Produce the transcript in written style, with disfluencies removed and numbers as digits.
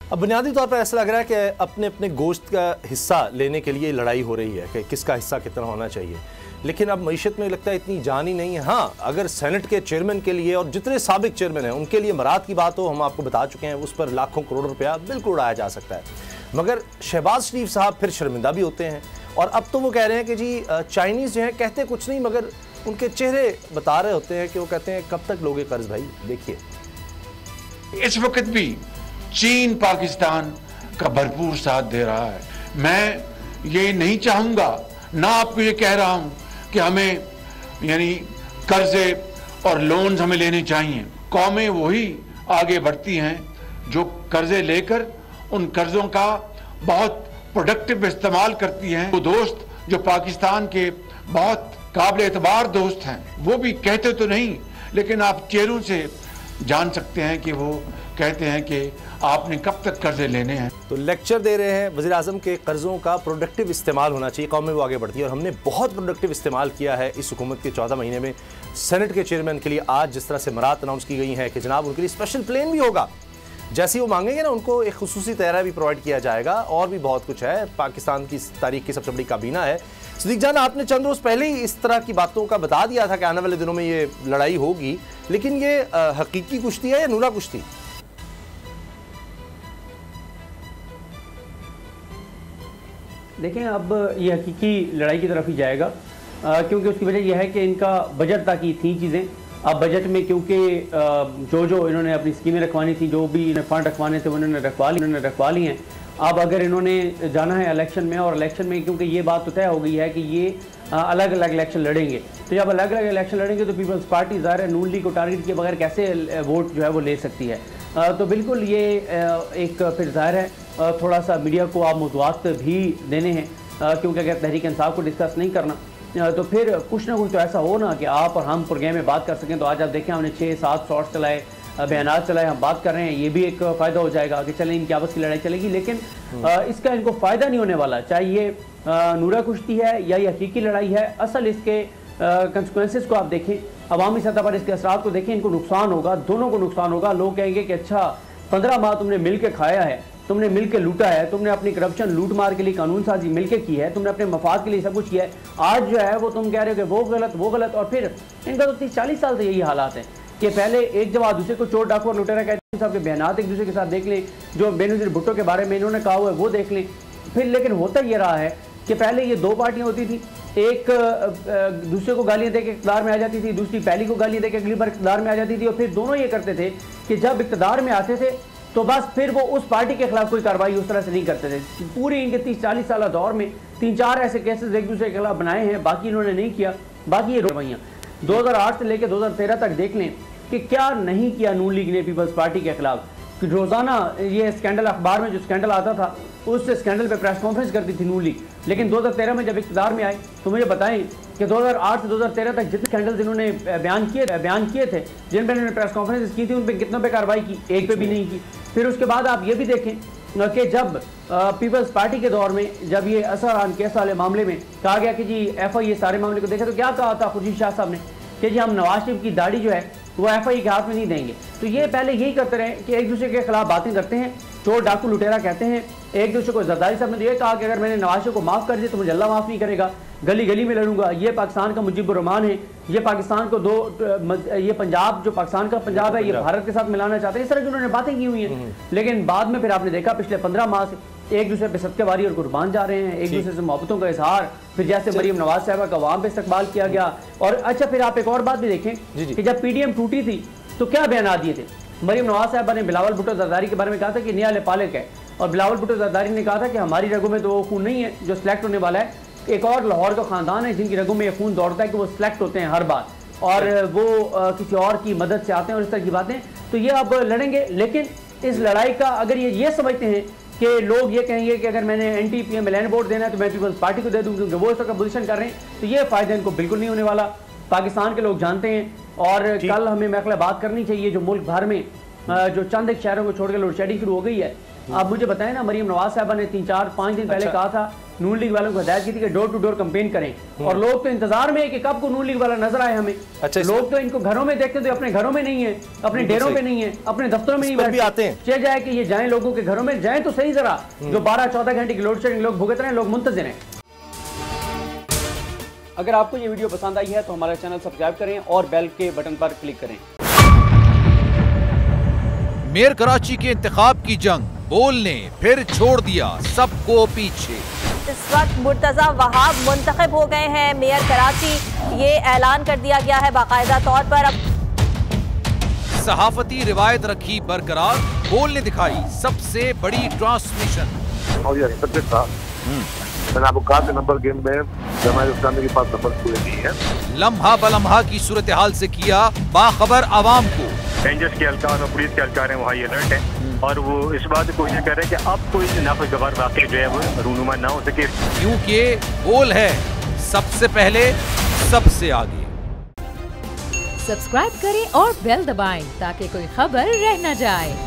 अब बुनियादी तौर पर ऐसा लग रहा है कि अपने अपने गोश्त का हिस्सा लेने के लिए लड़ाई हो रही है कि किसका हिस्सा कितना होना चाहिए, लेकिन अब मईशत में लगता है इतनी जान ही नहीं है। हाँ, अगर सेनेट के चेयरमैन के लिए और जितने साबिक चेयरमैन हैं उनके लिए मराद की बात हो, हम आपको बता चुके हैं, उस पर लाखों करोड़ रुपया बिल्कुल उड़ाया जा सकता है। मगर शहबाज शरीफ साहब फिर शर्मिंदा भी होते हैं और अब तो वो कह रहे हैं कि जी चाइनीज़ जो है कहते कुछ नहीं, मगर उनके चेहरे बता रहे होते हैं कि वो कहते हैं कब तक लोगे कर्ज भाई। देखिए, इस वक्त भी चीन पाकिस्तान का भरपूर साथ दे रहा है। मैं ये नहीं चाहूंगा, ना आपको ये कह रहा हूं कि हमें यानी कर्जे और लोन्स हमें लेने चाहिए। कौमें वही आगे बढ़ती हैं जो कर्जे लेकर उन कर्जों का बहुत प्रोडक्टिव इस्तेमाल करती हैं। वो दोस्त जो पाकिस्तान के बहुत काबिल एतबार दोस्त हैं, वो भी कहते तो नहीं, लेकिन आप चेहरों से जान सकते हैं कि वो कहते हैं कि आपने कब तक कर्जे लेने हैं। तो लेक्चर दे रहे हैं वज़ीर आज़म के कर्ज़ों का प्रोडक्टिव इस्तेमाल होना चाहिए, कौमें वो आगे बढ़ती है और हमने बहुत प्रोडक्टिव इस्तेमाल किया है इस हुकूमत के 14 महीने में। सेनेट के चेयरमैन के लिए आज जिस तरह से मरात अनाउंस की गई है कि जनाब उनके लिए स्पेशल प्लेन भी होगा, जैसे वो मांगेंगे ना उनको एक खुसूसी तैयारा भी प्रोवाइड किया जाएगा, और भी बहुत कुछ है। पाकिस्तान की तारीख की सबसे बड़ी काबीना है। सिद्दीक जान, आपने चंद रोज़ पहले ही इस तरह की बातों का बता दिया था कि आने वाले दिनों में ये लड़ाई होगी, लेकिन ये हकीकी कुश्ती है या नूरा कुश्ती? देखें, अब ये हकीकी लड़ाई की तरफ ही जाएगा, क्योंकि उसकी वजह यह है कि इनका बजट तक ही थी चीज़ें। अब बजट में क्योंकि जो इन्होंने अपनी स्कीमें रखवानी थी, जो भी फंड रखवाने थे, उन्होंने रखवा ली हैं। अब अगर इन्होंने जाना है इलेक्शन में, और इलेक्शन में क्योंकि ये बात तो तय हो गई है कि ये अलग अलग इलेक्शन लड़ेंगे, तो जब अलग अलग इलेक्शन लड़ेंगे तो पीपल्स पार्टी ज़ाहिर है नून लीग को टारगेट किए बगैर कैसे वोट जो है वो ले सकती है। तो बिल्कुल ये एक फिर ज़ाहिर है थोड़ा सा मीडिया को आप मौज़ूआत भी देने हैं, क्योंकि अगर तहरीक इंसाफ को डिस्कस नहीं करना तो फिर कुछ ना कुछ तो ऐसा हो ना कि आप और हम प्रोग्राम में बात कर सकें। तो आज आप देखें, हमने 6-7 शॉर्ट्स चलाए, बयान चलाए, हम बात कर रहे हैं, ये भी एक फ़ायदा हो जाएगा कि चलें इनकी आपस की लड़ाई चलेगी, लेकिन इसका इनको फ़ायदा नहीं होने वाला, चाहे ये नूरा कुश्ती है या ये हकीकी लड़ाई है। असल इसके कंसिक्वेंसेस को आप देखें, अवामी सतह पर इसके असरात को देखें, इनको नुकसान होगा, दोनों को नुकसान होगा। लोग कहेंगे कि अच्छा 15 माह तुमने मिल के खाया है, तुमने मिल के लूटा है, तुमने अपनी करप्शन लूट मार के लिए कानून साजी मिल के की है, तुमने अपने मफाद के लिए सब कुछ किया है। आज जो है वो तुम कह रहे हो कि वो गलत, और फिर इनका तो 30-40 साल से यही हालात हैं कि पहले एक जवाब दूसरे को चोर डाकू और लुटेरा कहते हैं। साहब के बयानात एक दूसरे के साथ देख लें, जो बेनज़ीर भुट्टो के बारे में इन्होंने कहा हुआ है वो देख लें। फिर लेकिन होता ये रहा है कि पहले ये दो पार्टियाँ होती थी, एक दूसरे को गालियाँ दे के इक़्तिदार में आ जाती थी, दूसरी पहली को गालियाँ दे के अगली बार इक़्तिदार में आ जाती थी, और फिर दोनों ये करते थे कि जब इक़्तिदार में आते थे तो बस फिर वो उस पार्टी के खिलाफ कोई कार्रवाई उस तरह से नहीं करते थे। पूरी इनके 30-40 साल दौर में 3-4 ऐसे केसेस एक दूसरे के खिलाफ बनाए हैं, बाकी इन्होंने नहीं किया। बाकी ये रवैयाँ 2008 से लेकर 2013 तक देख लें कि क्या नहीं किया नून लीग ने पीपल्स पार्टी के खिलाफ। रोज़ाना ये स्कैंडल, अखबार में जो स्कैंडल आता था उस स्कैंडल पे प्रेस कॉन्फ्रेंस करती थी नून लीग। लेकिन 2013 में जब इक़्तिदार में आए तो मुझे बताएं कि 2008 से 2013 तक जितने स्कैंडल्स इन्होंने बयान किए थे, जिन पर इन्होंने प्रेस कॉन्फ्रेंस की थी, उन पर कितनों पे कार्रवाई की? एक पे भी नहीं की। फिर उसके बाद आप ये भी देखें कि जब पीपल्स पार्टी के दौर में जब ये असर केस वाले मामले में कहा गया कि जी FI ये सारे मामले को देखा, तो क्या कहा था खुर्शीद शाह साहब ने कि जी हम नवाज शरीफ की दाढ़ी जो है वो FI के हाथ में नहीं देंगे। तो ये पहले यही करते रहे कि एक दूसरे के खिलाफ बातें करते हैं, चोर डाकू लुटेरा कहते हैं एक दूसरे को। जरदारी साहब ने तो ये कहा कि अगर मैंने नवाज शरीफ को माफ़ कर दिया तो मुझे अल्लाह माफ़ नहीं करेगा, गली गली में लड़ूंगा। ये पाकिस्तान का मुजीबुर रहमान है, ये पाकिस्तान को ये पंजाब जो पाकिस्तान का पंजाब है ये भारत के साथ मिलाना चाहते हैं। इस तरह की उन्होंने बातें की हुई हैं। लेकिन बाद में फिर आपने देखा पिछले 15 माह से एक दूसरे पे सदकेवारी और कुर्बान जा रहे हैं, एक दूसरे से मोहब्बतों का इजहार। फिर जैसे मरीम नवाज साहबा का वहाँ पे इस्तकबाल किया गया। और अच्छा, फिर आप एक और बात भी देखें कि जब PDM टूटी थी तो क्या बयान दिए थे मरीम नवाज साहबा ने? बिलावल भुट्टो जरदारी के बारे में कहा था कि निया पालक है, और बिलावल भुट्टो जरदारी ने कहा था कि हमारी रगों में तो वो खून नहीं है जो सिलेक्ट होने वाला है। एक और लाहौर का ख़ानदान है जिनकी रगों में ये खून दौड़ता है कि वो सिलेक्ट होते हैं हर बार, और वो किसी और की मदद से आते हैं, और इस तरह की बातें। तो ये अब लड़ेंगे, लेकिन इस लड़ाई का अगर ये समझते हैं कि लोग ये कहेंगे कि अगर मैंने NTPM लैंड बोर्ड देना है तो मैं पीपल्स पार्टी को दे दूँ क्योंकि वो इस तरह का पोजीशन कर रहे हैं, तो ये फ़ायदा इनको बिल्कुल नहीं होने वाला। पाकिस्तान के लोग जानते हैं, और कल हमें मेरे ख्याल बात करनी चाहिए जो मुल्क भर में जो चंद एक शहरों को छोड़ कर लोड शेडिंग शुरू हो गई है, आप मुझे बताएं ना, मरीम नवाज साहबा ने 3-4-5 दिन पहले कहा था, नून लीग वालों को हिदायत की थी कि डोर टू डोर कैंपेन करें, और लोग तो इंतजार में है कि कब को नून लीग वाला नजर आए हमें। अच्छा, लोग तो इनको घरों में देखते, तो अपने घरों में नहीं है, अपने डेरों पे नहीं है, अपने दफ्तरों में नहीं भी आते हैं। चाहे जाए कि ये जाएं लोगों के घरों में, जाएं तो सही जरा, जो 12-14 घंटे की लोड शेडिंग लोग भुगत रहे हैं, लोग मुंतजिर हैं। अगर आपको ये वीडियो पसंद आई है तो हमारा चैनल सब्सक्राइब करें और बेल के बटन पर क्लिक करें। मेयर कराची के इंतखाब की जंग, बोल ने फिर छोड़ दिया सबको पीछे। इस वक्त मुर्तजा वहाब मुंतखब हो गए हैं मेयर कराची, ये ऐलान कर दिया गया है बाकायदा तौर पर। सहाफती रिवायत रखी बरकरार, बोल ने दिखाई सबसे बड़ी ट्रांसमिशन। और ये सब्जेक्ट था, मैंने आपको कहा कि नंबर गेम में जमात इस्लामी के पास नंबर पूरे नहीं है। लम्हा बलम्हा की सूरत हाल से किया बाखबर आवाम को। रेंजर्स के एहलकार और पुलिस के एहलकार हैं, वहाँ अलर्ट है, और वो इस बात की कोशिश कर रहे हैं कि अब कोई नाखुशगवार वाक़या जो है वो रूनुमा ना हो सके, क्योंकि बोल है सबसे पहले सबसे आगे। सब्सक्राइब करें और बेल दबाएं ताकि कोई खबर रह न जाए।